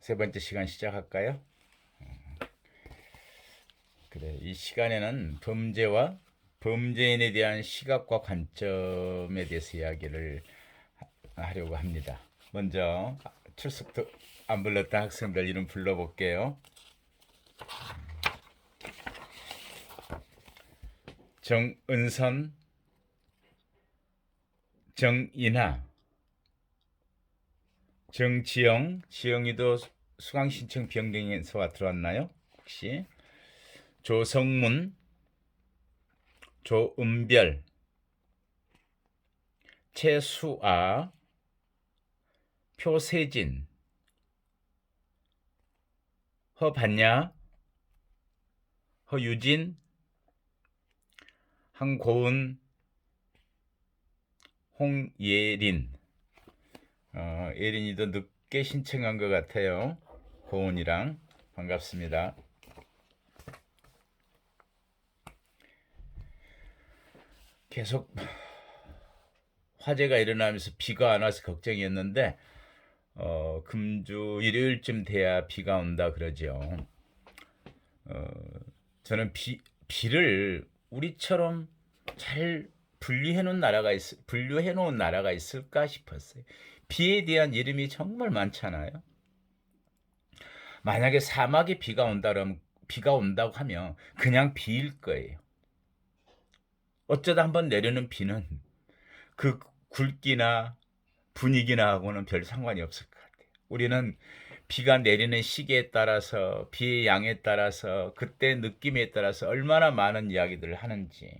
세 번째 시간 시작할까요? 그래, 이 시간에는 범죄와 범죄인에 대한 시각과 관점에 대해서 이야기를 하려고 합니다. 먼저 출석도 안 불렀던 학생들 이름 불러볼게요. 정은선, 정인하, 정지영, 지영이도 수강 신청 변경해서 들어왔나요? 혹시? 조성문, 조은별, 최수아, 표세진, 허반야, 허유진, 한고은, 홍예린. 예린이도 늦게 신청한 것 같아요. 고은이랑 반갑습니다. 계속 화재가 일어나면서 비가 안 와서 걱정이었는데 금주 일요일쯤 돼야 비가 온다 그러죠. 저는 비를 우리처럼 잘 분류해 놓은 나라가 있을까 싶었어요. 비에 대한 이름이 정말 많잖아요. 만약에 사막에 비가 온다고 하면 그냥 비일 거예요. 어쩌다 한번 내리는 비는 그 굵기나 분위기나 하고는 별 상관이 없을 것 같아요. 우리는 비가 내리는 시기에 따라서 비의 양에 따라서 그때 느낌에 따라서 얼마나 많은 이야기들을 하는지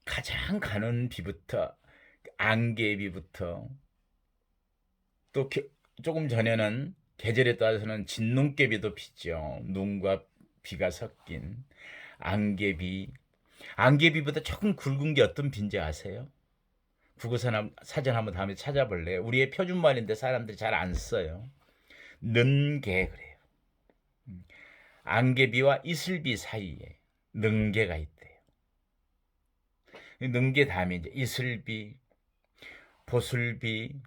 가장 가는 비부터 안개비부터 또 조금 전에는 계절에 따라서는 진눈깨비도 비죠. 눈과 비가 섞인 안개비. 안개비보다 조금 굵은 게 어떤 비인지 아세요? 사전 한번 다음에 찾아볼래요? 우리의 표준말인데 사람들이 잘 안 써요. 능개 그래요. 안개비와 이슬비 사이에 능개가 있대요. 능개 다음에 이제 이슬비, 보슬비,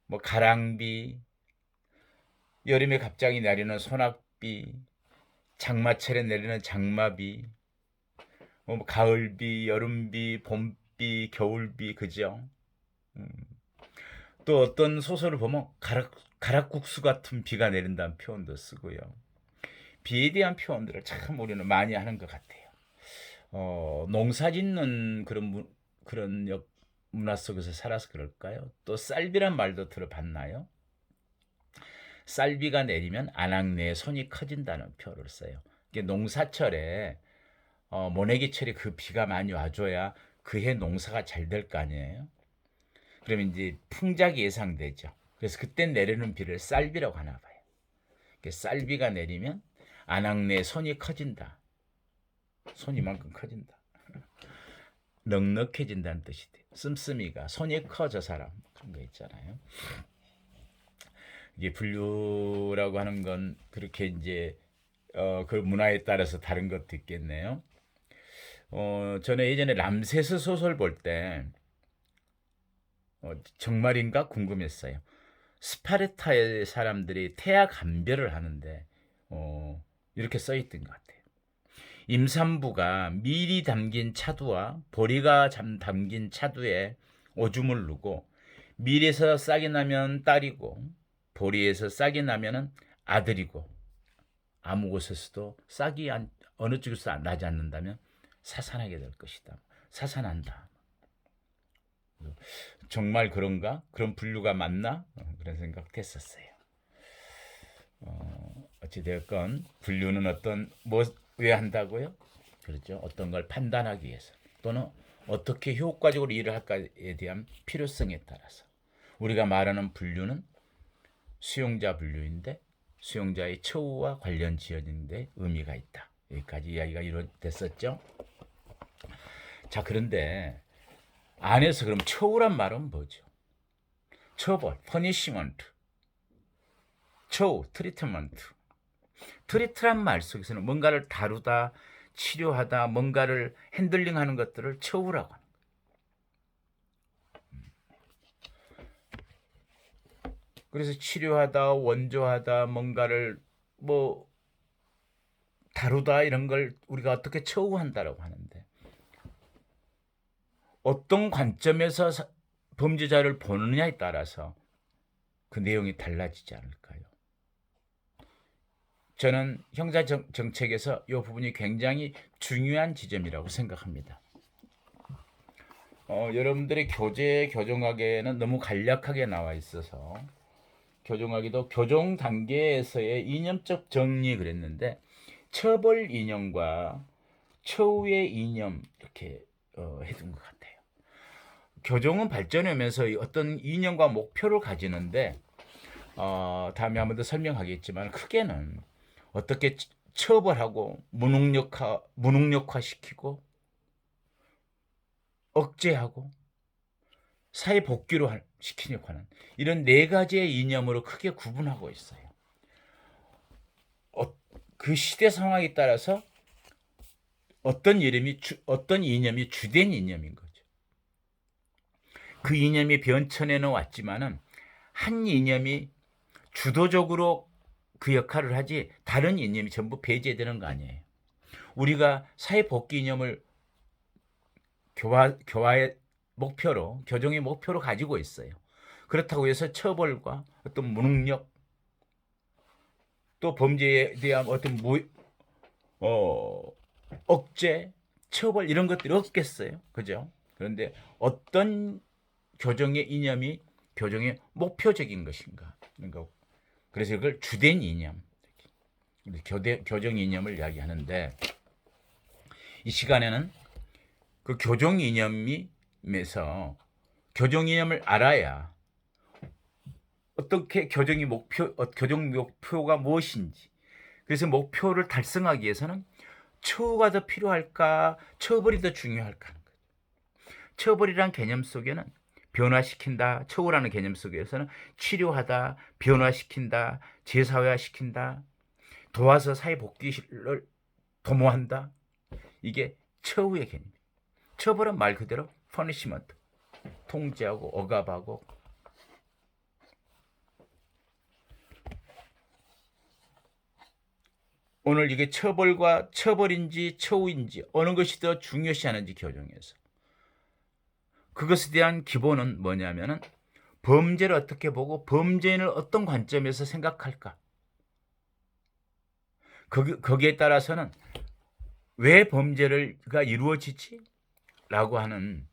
뭐 가랑비, 여름에 갑자기 내리는 소낙비, 장마철에 내리는 장마비, 뭐 가을비, 여름비, 봄비, 겨울비, 그죠? 또 어떤 소설을 보면 가락국수 같은 비가 내린다는 표현도 쓰고요. 비에 대한 표현들을 참 우리는 많이 하는 것 같아요. 농사 짓는 그런 문화 속에서 살아서 그럴까요? 또 쌀비란 말도 들어봤나요? 쌀비가 내리면 안악내의 손이 커진다는 표현을 써요. 이게 농사철에 모내기철에 그 비가 많이 와줘야 그해 농사가 잘 될 거 아니에요. 그러면 이제 풍작이 예상되죠. 그래서 그때 내리는 비를 쌀비라고 하나 봐요. 쌀비가 내리면 안악내의 손이 커진다. 손 이만큼 커진다. 넉넉해진다는 뜻이 돼요. 씀씀이가 손이 커 저 사람 그런 거 있잖아요. 이게 분류라고 하는 건 그렇게 이제 그 문화에 따라서 다른 것도 있겠네요. 저는 예전에 람세스 소설 볼 때 정말인가 궁금했어요. 스파르타의 사람들이 태아 감별을 하는데 이렇게 써 있던 것 같아요. 임산부가 밀이 담긴 차두와 보리가 담긴 차두에 오줌을 누고 밀에서 싹이 나면 딸이고 보리에서 싹이 나면 아들이고 아무 곳에서도 싹이 어느 쪽에서 나지 않는다면 사산하게 될 것이다. 사산한다. 정말 그런가? 그런 분류가 맞나? 그런 생각도 했었어요. 어찌되었건 분류는 왜 한다고요? 그렇죠. 어떤 걸 판단하기 위해서 또는 어떻게 효과적으로 일을 할까에 대한 필요성에 따라서 우리가 말하는 분류는 수용자 분류인데 수용자의 처우와 관련 지어진데 의미가 있다. 여기까지 이야기가 됐었죠. 자, 그런데 안에서 그럼 처우란 말은 뭐죠? 처벌, 퍼니시먼트, 처우, 트리트먼트. 트리트란 말 속에서는 뭔가를 다루다, 치료하다, 뭔가를 핸들링하는 것들을 처우라고 합니다. 그래서 치료하다, 원조하다, 뭔가를 뭐 다루다 이런 걸 우리가 어떻게 처우한다라고 하는데, 어떤 관점에서 범죄자를 보느냐에 따라서 그 내용이 달라지지 않을까요? 저는 형사 정책에서 이 부분이 굉장히 중요한 지점이라고 생각합니다. 여러분들의 교정학에는 너무 간략하게 나와 있어서, 교정학에도 교정 단계에서의 이념적 정리 그랬는데, 처벌 이념과 처우의 이념 이렇게 해둔 것 같아요. 교정은 발전하면서 어떤 이념과 목표를 가지는데, 다음에 한 번 더 설명하겠지만, 크게는 어떻게 처벌하고 무능력화시키고 억제하고 사회 복귀로 시키려고 하는 이런 네 가지의 이념으로 크게 구분하고 있어요. 그 시대 상황에 따라서 어떤 이념이 주된 이념인 거죠. 그 이념이 변천에는 왔지만은 한 이념이 주도적으로 그 역할을 하지 다른 이념이 전부 배제되는 거 아니에요. 우리가 사회 복귀 이념을 교화의 목표로, 교정의 목표로 가지고 있어요. 그렇다고 해서 처벌과 어떤 무능력, 또 범죄에 대한 어떤 억제, 처벌 이런 것들이 없겠어요. 그죠? 그런데 어떤 교정의 이념이 교정의 목표적인 것인가? 그래서 이걸 주된 이념, 교정 이념을 이야기하는데, 이 시간에는 그 교정 이념에서 교정 이념을 알아야 어떻게 교정 목표가 무엇인지, 그래서 목표를 달성하기 위해서는 처우가 더 필요할까, 처벌이 더 중요할까 하는 거죠. 처벌이란 개념 속에는 변화시킨다, 처우라는 개념 속에서는 치료하다, 변화시킨다, 재사회화시킨다, 도와서 사회 복귀를 도모한다. 이게 처우의 개념이에요. 처벌은 말 그대로 퍼니시먼트, 통제하고 억압하고. 오늘 이게 처벌인지 처우인지 어느 것이 더 중요시하는지 교정에서, 그것에 대한 기본은 뭐냐면은 범죄를 어떻게 보고 범죄인을 어떤 관점에서 생각할까, 거기에 따라서는 왜 범죄가 이루어지지? 라고 하는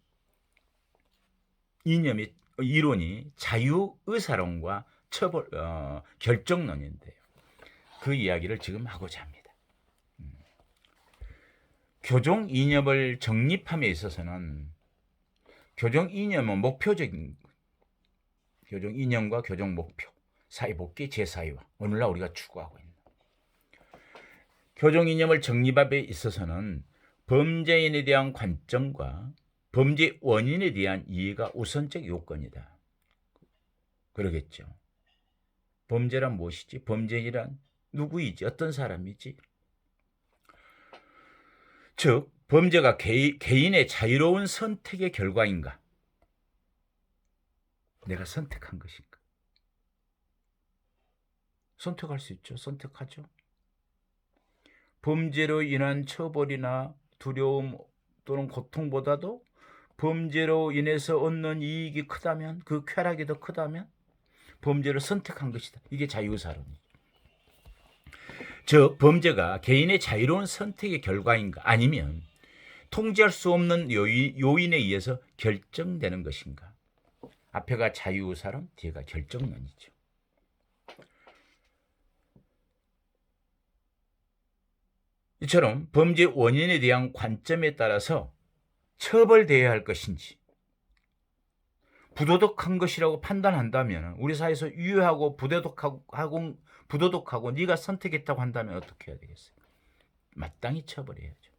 이론이 자유의사론과 결정론인데요. 그 이야기를 지금 하고자 합니다. 교정 이념을 정립함에 있어서는 교정 이념은 목표적인, 교정 이념과 교정 목표, 사회복귀, 재사회화, 오늘날 우리가 추구하고 있는 교정 이념을 정립함에 있어서는 범죄인에 대한 관점과 범죄 원인에 대한 이해가 우선적 요건이다. 그러겠죠. 범죄란 무엇이지? 범죄인이란 누구이지? 어떤 사람이지? 즉, 범죄가 개인의 자유로운 선택의 결과인가? 내가 선택한 것인가? 선택할 수 있죠. 선택하죠. 범죄로 인한 처벌이나 두려움 또는 고통보다도 범죄로 인해서 얻는 이익이 크다면, 그 쾌락이 더 크다면 범죄를 선택한 것이다. 이게 자유의사론이죠. 즉, 범죄가 개인의 자유로운 선택의 결과인가, 아니면 통제할 수 없는 요인에 의해서 결정되는 것인가. 앞에가 자유의사론, 뒤에가 결정론이죠. 이처럼 범죄 원인에 대한 관점에 따라서 처벌되어야 할 것인지, 부도덕한 것이라고 판단한다면, 우리 사회에서 유해하고 부도덕하고 네가 선택했다고 한다면 어떻게 해야 되겠어요? 마땅히 처벌해야죠.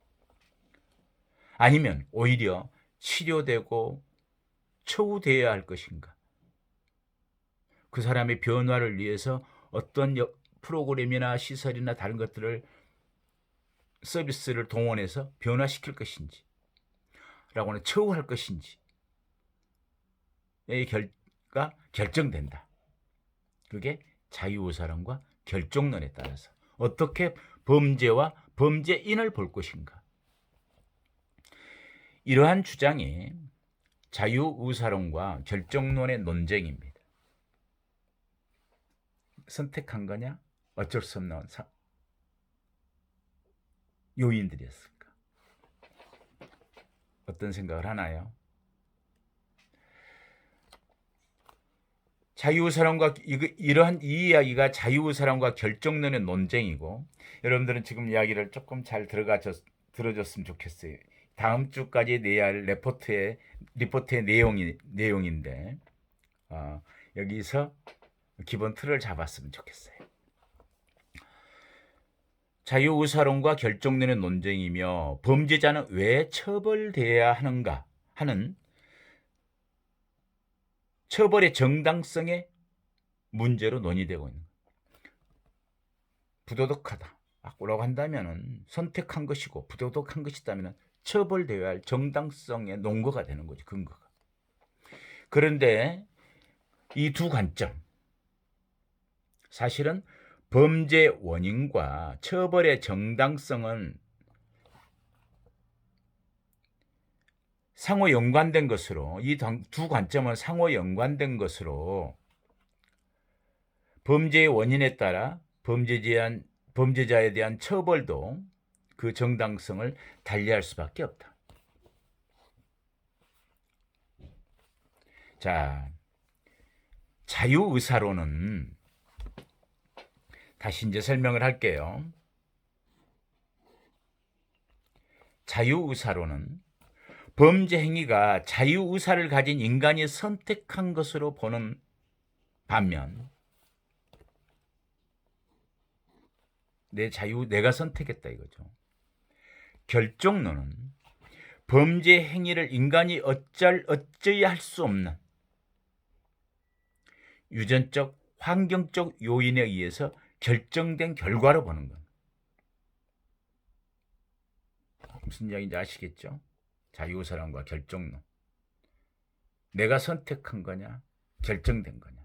아니면 오히려 치료되고 처우되어야 할 것인가? 그 사람의 변화를 위해서 어떤 프로그램이나 시설이나 다른 것들을, 서비스를 동원해서 변화시킬 것인지, 라고는 처우할 것인지, 의 결정된다. 그게 자유의사론과 결정론에 따라서 어떻게 범죄와 범죄인을 볼 것인가. 이러한 주장이 자유의사론과 결정론의 논쟁입니다. 선택한 거냐? 어쩔 수 없는 요인들이었을까? 어떤 생각을 하나요? 자유의사론과 이러한 이 이야기가 자유의사론과 결정론의 논쟁이고, 여러분들은 지금 이야기를 조금 잘 들어줬으면 좋겠어요. 다음 주까지 내야 할 리포트의 내용인데 여기서 기본 틀을 잡았으면 좋겠어요. 자유의사론과 결정론의 논쟁이며 범죄자는 왜 처벌돼야 하는가 하는 처벌의 정당성의 문제로 논의되고 있는 거예요. 부도덕하다라고 한다면 선택한 것이고 부도덕한 것이다면 처벌되어야 할 정당성의 논거가 되는 거죠. 근거가. 그런데 이 두 관점, 사실은 범죄 원인과 처벌의 정당성은 상호 연관된 것으로, 이 두 관점은 상호 연관된 것으로 범죄의 원인에 따라 범죄자에 대한 처벌도 그 정당성을 달리할 수밖에 없다. 자, 자유의사론은 다시 이제 설명을 할게요. 자유의사론은 범죄 행위가 자유의사를 가진 인간이 선택한 것으로 보는 반면, 내가 선택했다 이거죠. 결정론은 범죄 행위를 인간이 어찌 할 수 없는 유전적, 환경적 요인에 의해서 결정된 결과로 보는 겁니다. 무슨 이야기인지 아시겠죠? 자유의사론과 결정론. 내가 선택한 거냐, 결정된 거냐.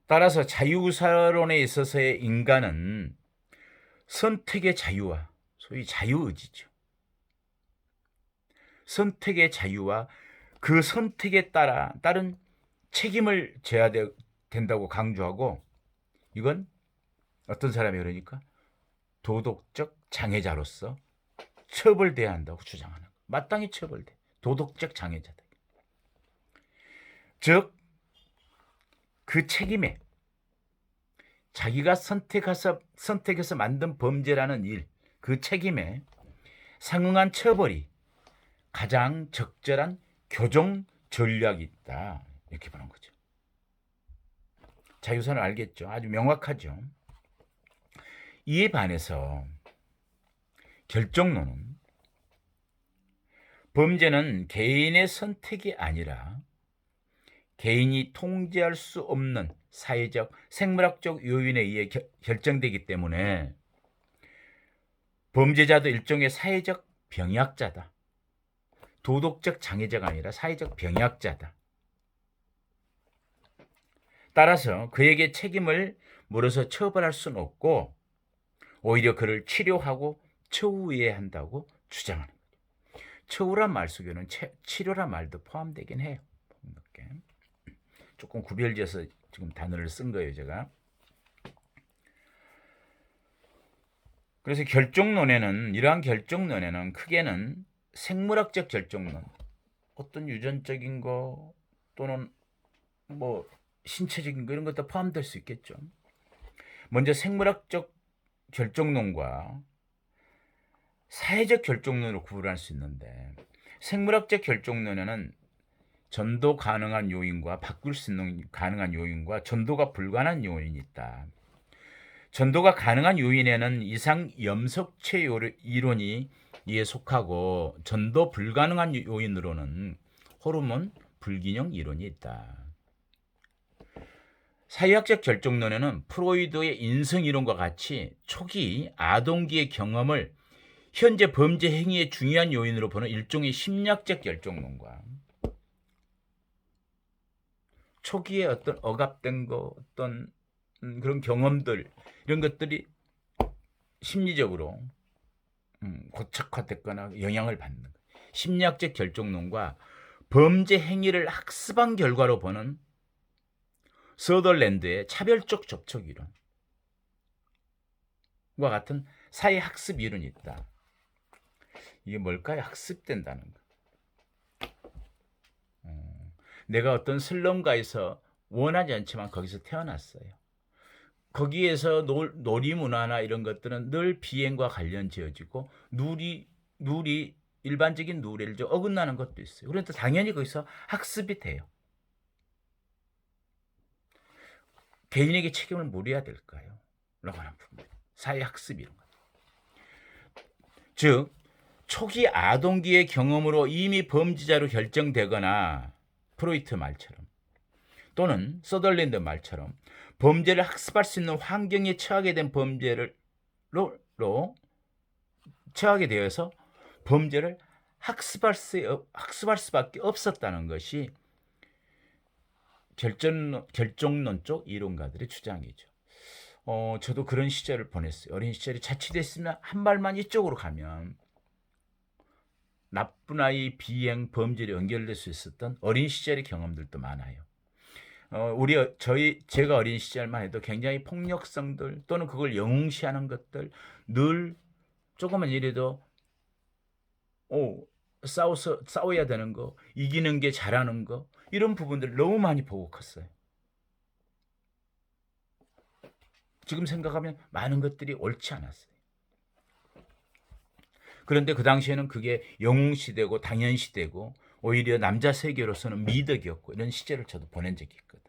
따라서 자유의사론에 있어서의 인간은 선택의 자유와 소위 자유의지죠. 선택의 자유와 그 선택에 따른 책임을 져야 된다고 강조하고, 이건 어떤 사람이 그러니까 도덕적 장애자로서 처벌돼야 한다고 주장하는 거예요. 마땅히 처벌돼. 도덕적 장애자다. 즉, 그 책임에 자기가 선택해서 만든 범죄라는 일, 그 책임에 상응한 처벌이 가장 적절한 교정 전략이 있다. 이렇게 보는 거죠. 자유의사는 알겠죠? 아주 명확하죠. 이에 반해서 결정론은 범죄는 개인의 선택이 아니라 개인이 통제할 수 없는 사회적, 생물학적 요인에 의해 결정되기 때문에 범죄자도 일종의 사회적 병약자다. 도덕적 장애자가 아니라 사회적 병약자다. 따라서 그에게 책임을 물어서 처벌할 수는 없고 오히려 그를 치료하고 처우해야 한다고 주장하는 거죠. 처우란 말 속에는 치료란 말도 포함되긴 해요. 이렇게. 조금 구별지어서 지금 단어를 쓴 거예요, 제가. 그래서 이러한 결정론에는 크게는 생물학적 결정론, 어떤 유전적인 거 또는 뭐 신체적인 거 이런 것도 포함될 수 있겠죠. 먼저 생물학적 결정론과 사회적 결정론으로 구분할 수 있는데, 생물학적 결정론에는 전도 가능한 요인과 바꿀 수 있는 가능한 요인과 전도가 불가능한 요인이 있다. 전도가 가능한 요인에는 이상 염석체 이론이 이에 속하고, 전도 불가능한 요인으로는 호르몬 불균형 이론이 있다. 사회학적 결정론에는 프로이드의 인성 이론과 같이 초기 아동기의 경험을 현재 범죄 행위의 중요한 요인으로 보는 일종의 심리학적 결정론과 초기에 어떤 억압된 거, 어떤 그런 경험들, 이런 것들이 심리적으로 고착화됐거나 영향을 받는 거예요. 심리학적 결정론과 범죄 행위를 학습한 결과로 보는 서덜랜드의 차별적 접촉 이론과 같은 사회 학습 이론이 있다. 이게 뭘까요? 학습된다는 거. 내가 어떤 슬럼가에서 원하지 않지만 거기서 태어났어요. 거기에서 놀이 문화나 이런 것들은 늘 비행과 관련 지어지고 누리 일반적인 누리를 좀 어긋나는 것도 있어요. 그런데 당연히 거기서 학습이 돼요. 개인에게 책임을 물어야 될까요? 라고 하는 부분. 사회 학습 이런 것. 즉 초기 아동기의 경험으로 이미 범죄자로 결정되거나 프로이트 말처럼 또는 서덜랜드 말처럼 범죄를 학습할 수 있는 환경에 처하게 된 범죄로 처하게 되어서 범죄를 학습할 수밖에 없었다는 것이 결정론 쪽 이론가들의 주장이죠. 저도 그런 시절을 보냈어요. 어린 시절이 자칫했으면 한 발만 이쪽으로 가면 나쁜 아이, 비행, 범죄로 연결될 수 있었던 어린 시절의 경험들도 많아요. 제가 어린 시절만 해도 굉장히 폭력성들 또는 그걸 영웅시하는 것들 늘 조금만 이래도 싸워야 되는 거, 이기는 게 잘하는 거 이런 부분들 너무 많이 보고 컸어요. 지금 생각하면 많은 것들이 옳지 않았어요. 그런데 그 당시에는 그게 영웅시되고 당연시되고 오히려 남자 세계로서는 미덕이었고 이런 시절을 저도 보낸 적이 있거든요.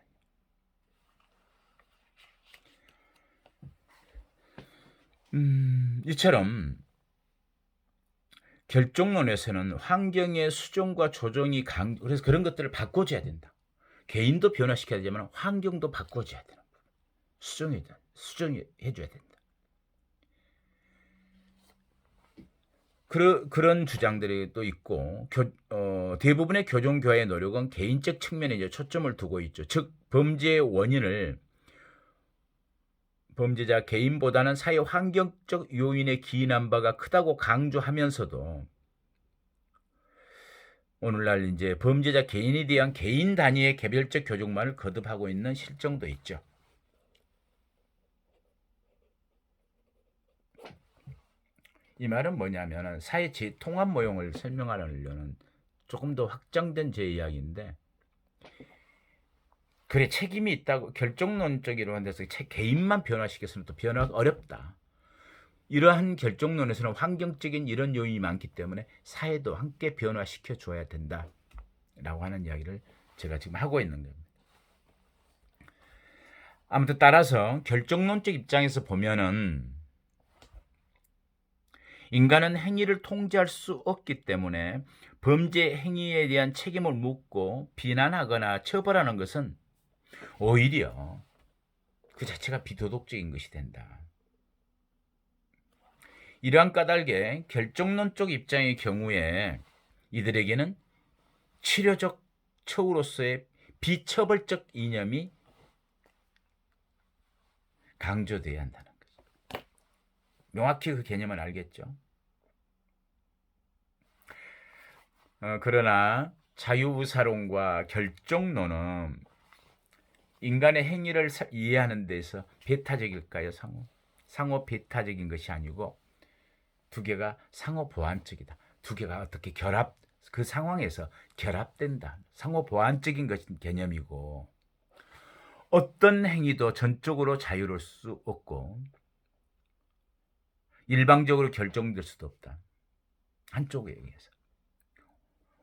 이처럼 결정론에서는 환경의 수정과 조정이 그래서 그런 것들을 바꿔줘야 된다. 개인도 변화시켜야 되지만 환경도 바꿔줘야 된다. 수정해줘야 된다. 그런 주장들이 또 있고 대부분의 교정교회의 노력은 개인적 측면에 이제 초점을 두고 있죠. 즉 범죄의 원인을 범죄자 개인보다는 사회 환경적 요인에 기인한 바가 크다고 강조하면서도 오늘날 이제 범죄자 개인에 대한 개인 단위의 개별적 교정만을 거듭하고 있는 실정도 있죠. 이 말은 뭐냐면은 사회 통합 모형을 설명하려는 조금 더 확장된 제 이야기인데, 그래 책임이 있다고 결정론적으로 한 데서 개인만 변화시켰으면 또 변화가 어렵다. 이러한 결정론에서는 환경적인 이런 요인이 많기 때문에 사회도 함께 변화시켜 줘야 된다라고 하는 이야기를 제가 지금 하고 있는 겁니다. 아무튼 따라서 결정론적 입장에서 보면은 인간은 행위를 통제할 수 없기 때문에 범죄 행위에 대한 책임을 묻고 비난하거나 처벌하는 것은 오히려 그 자체가 비도덕적인 것이 된다. 이러한 까닭에 결정론적 입장의 경우에 이들에게는 치료적 처우로서의 비처벌적 이념이 강조돼야 한다는 거죠. 명확히 그 개념을 알겠죠. 그러나 자유의사론과 결정론은 인간의 행위를 이해하는 데서 배타적일까요? 상호 배타적인 것이 아니고 두 개가 상호 보완적이다. 두 개가 어떻게 그 상황에서 결합된다. 상호 보완적인 것인 개념이고, 어떤 행위도 전적으로 자유로울 수 없고 일방적으로 결정될 수도 없다. 한쪽에 의해서.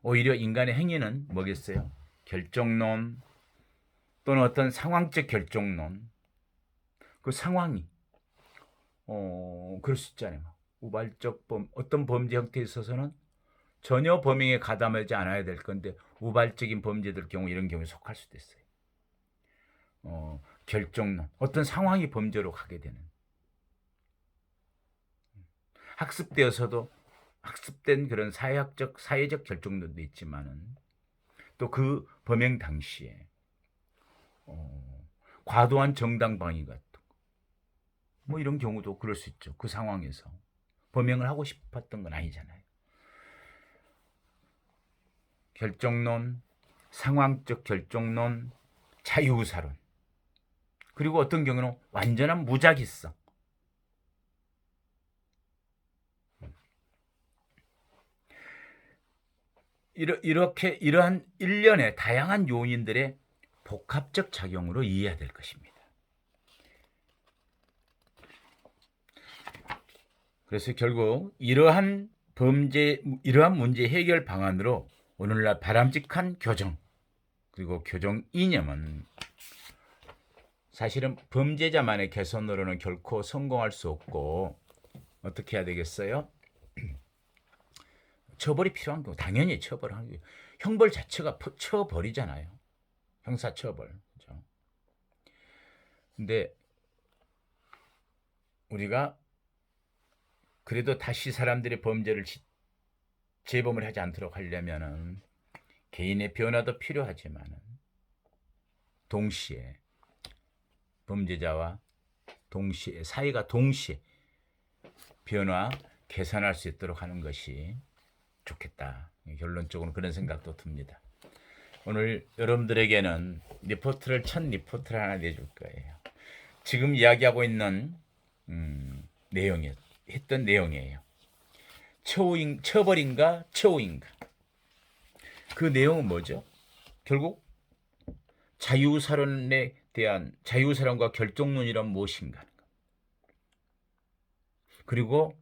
오히려 인간의 행위는 뭐겠어요? 결정론 또는 어떤 상황적 결정론. 그 상황이 그럴 수 있잖아요. 우발적 어떤 범죄 형태에 있어서는 전혀 범행에 가담하지 않아야 될 건데 우발적인 범죄들 경우 이런 경우에 속할 수도 있어요. 결정론, 어떤 상황이 범죄로 가게 되는. 학습되어서도 학습된 그런 사회적 결정론도 있지만은 또 그 범행 당시에 과도한 정당방위 같은 뭐 이런 경우도 그럴 수 있죠. 그 상황에서 범행을 하고 싶었던 건 아니잖아요. 결정론, 상황적 결정론, 자유의사론, 그리고 어떤 경우는 완전한 무작위성. 이러한 일련의 다양한 요인들의 복합적 작용으로 이해해야 될 것입니다. 그래서 결국 이러한 문제 해결 방안으로 오늘날 바람직한 교정, 그리고 교정 이념은 사실은 범죄자만의 개선으로는 결코 성공할 수 없고, 어떻게 해야 되겠어요? 처벌이 필요한 거 당연히 처벌하는 거예요. 형벌 자체가 처벌이잖아요. 형사처벌. 그렇죠? 근데 우리가 그래도 다시 사람들이 범죄를 재범을 하지 않도록 하려면은 개인의 변화도 필요하지만은 동시에 범죄자와 동시에 사회가 동시에 변화 개선할 수 있도록 하는 것이 좋겠다. 결론적으로 그런 생각도 듭니다. 오늘 여러분들에게는 첫 리포트를 하나 내줄 거예요. 지금 이야기하고 있는 했던 내용이에요. 처벌인가 처우인가. 그 내용은 뭐죠? 결국 자유사론에 대한 자유사론과 결정론이란 무엇인가. 그리고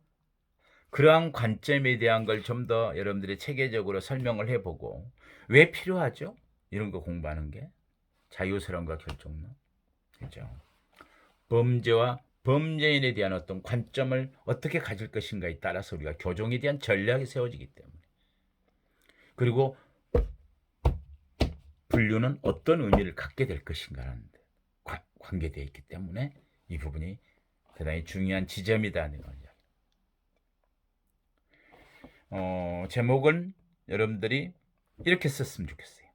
그러한 관점에 대한 걸 좀 더 여러분들이 체계적으로 설명을 해보고, 왜 필요하죠? 이런 거 공부하는 게 자유사론과 결정론. 그죠? 범죄와 범죄인에 대한 어떤 관점을 어떻게 가질 것인가에 따라서 우리가 교정에 대한 전략이 세워지기 때문에, 그리고 분류는 어떤 의미를 갖게 될 것인가라는 데 관계되어 있기 때문에 이 부분이 대단히 중요한 지점이다는 거죠. 제목은 여러분들이 이렇게 썼으면 좋겠어요.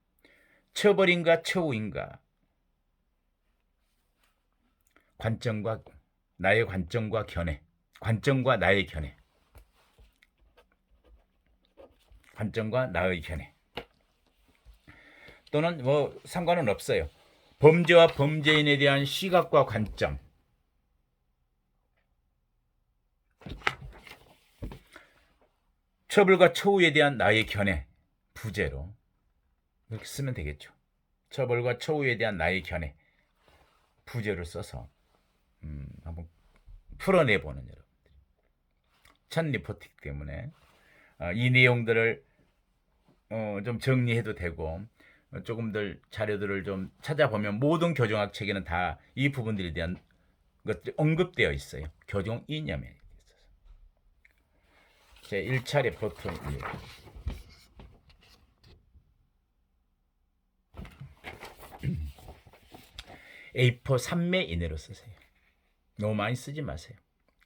처벌인가 처우인가. 나의 관점과 견해. 관점과 나의 견해. 관점과 나의 견해. 또는 뭐 상관은 없어요. 범죄와 범죄인에 대한 시각과 관점. 처벌과 처우에 대한 나의 견해. 부제로 이렇게 쓰면 되겠죠. 처벌과 처우에 대한 나의 견해. 부제로 써서 한번 풀어내보는 여러분들. 첫 리포팅 때문에 이 내용들을 좀 정리해도 되고, 조금들 자료들을 좀 찾아보면 모든 교정학 책에는 다 이 부분들에 대한 것들이 언급되어 있어요. 교정 이념에 있어서. 제 1차 리포트입니다. A4 3매 이내로 쓰세요. 너무 많이 쓰지 마세요.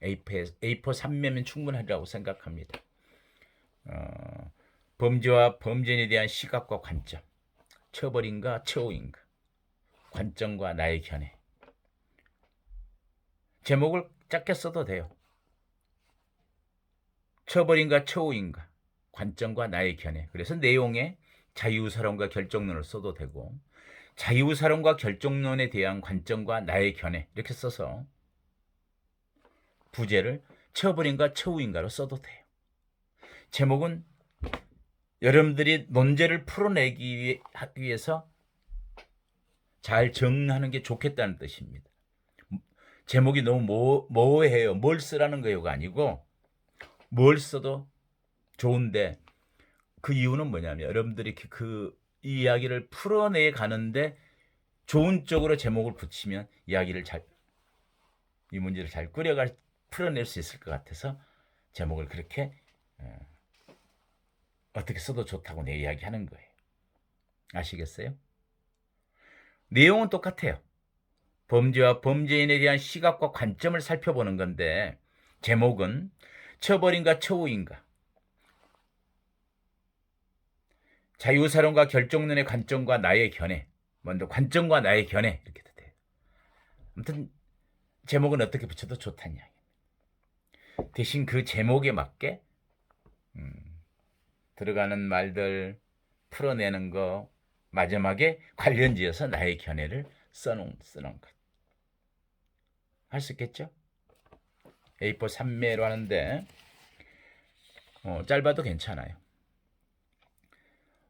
A4 3매면 충분하리라고 생각합니다. 범죄와 범죄인에 대한 시각과 관점. 처벌인가 처우인가. 관점과 나의 견해. 제목을 짧게 써도 돼요. 처벌인가 처우인가. 관점과 나의 견해. 그래서 내용에 자유사론과 결정론을 써도 되고, 자유사론과 결정론에 대한 관점과 나의 견해 이렇게 써서 부제를 처벌인가 처우인가로 써도 돼요. 제목은 여러분들이 논제를 풀어내기 위해서 잘 정하는 게 좋겠다는 뜻입니다. 제목이 너무 모호해요. 뭘 쓰라는 거요가 아니고 뭘 써도 좋은데, 그 이유는 뭐냐면 여러분들이 이 이야기를 풀어내 가는데 좋은 쪽으로 제목을 붙이면 이 문제를 잘 풀어낼 수 있을 것 같아서 제목을 그렇게 어떻게 써도 좋다고 내 이야기하는 거예요. 아시겠어요? 내용은 똑같아요. 범죄와 범죄인에 대한 시각과 관점을 살펴보는 건데, 제목은 처벌인가 처우인가. 자유사론과 결정론의 관점과 나의 견해. 먼저 관점과 나의 견해 이렇게 돼요. 아무튼 제목은 어떻게 붙여도 좋다는 이야기. 대신 그 제목에 맞게 들어가는 말들 풀어내는 거 마지막에 관련지어서 나의 견해를 써놓은 것. 할 수 있겠죠? A4 3매로 하는데 짧아도 괜찮아요.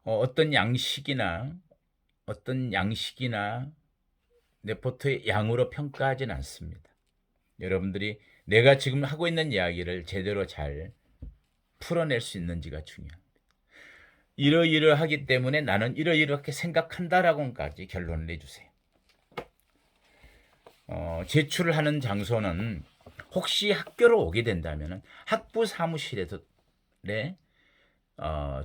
어떤 양식이나 레포트의 양으로 평가하진 않습니다. 여러분들이 내가 지금 하고 있는 이야기를 제대로 잘 풀어낼 수 있는지가 중요합니다. 이러이러하기 때문에 나는 이러이렇게 생각한다라고까지 결론을 내주세요. 제출을 하는 장소는 혹시 학교로 오게 된다면 학부 사무실에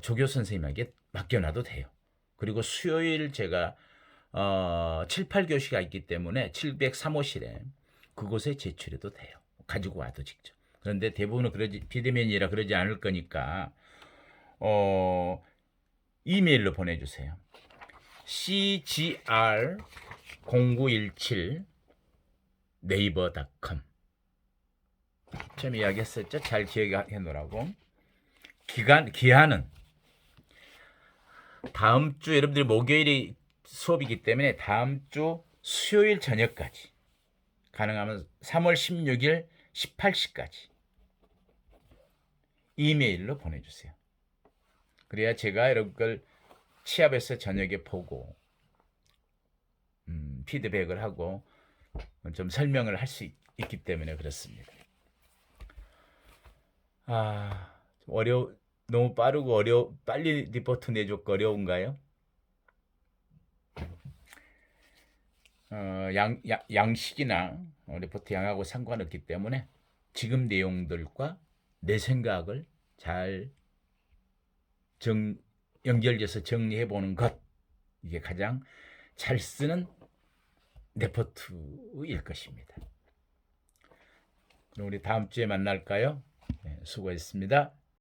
조교 선생님에게 맡겨놔도 돼요. 그리고 수요일 제가 7, 8교시가 있기 때문에 703호실에 그곳에 제출해도 돼요. 가지고 와도 직접. 그런데 대부분은 비대면이라 그러지 않을 거니까 이메일로 보내주세요. cgr0917 네이버.com 처음 이야기했었죠? 잘 기억해 놓으라고. 기한은 다음 주 여러분들이 목요일이 수업이기 때문에 다음 주 수요일 저녁까지, 가능하면 3월 16일 18시까지 이메일로 보내주세요. 그래야 제가 여러분 걸 취합해서 저녁에 보고 피드백을 하고 좀 설명을 할 수 있기 때문에 그렇습니다. 너무 빠르고 빨리 리포트 내줬고 어려운가요? 양식이나 리포트 양하고 상관없기 때문에 지금 내용들과 내 생각을 잘 연결해서 정리해 보는 것, 이게 가장 잘 쓰는 레포트일 것입니다. 그럼 우리 다음 주에 만날까요? 네, 수고했습니다.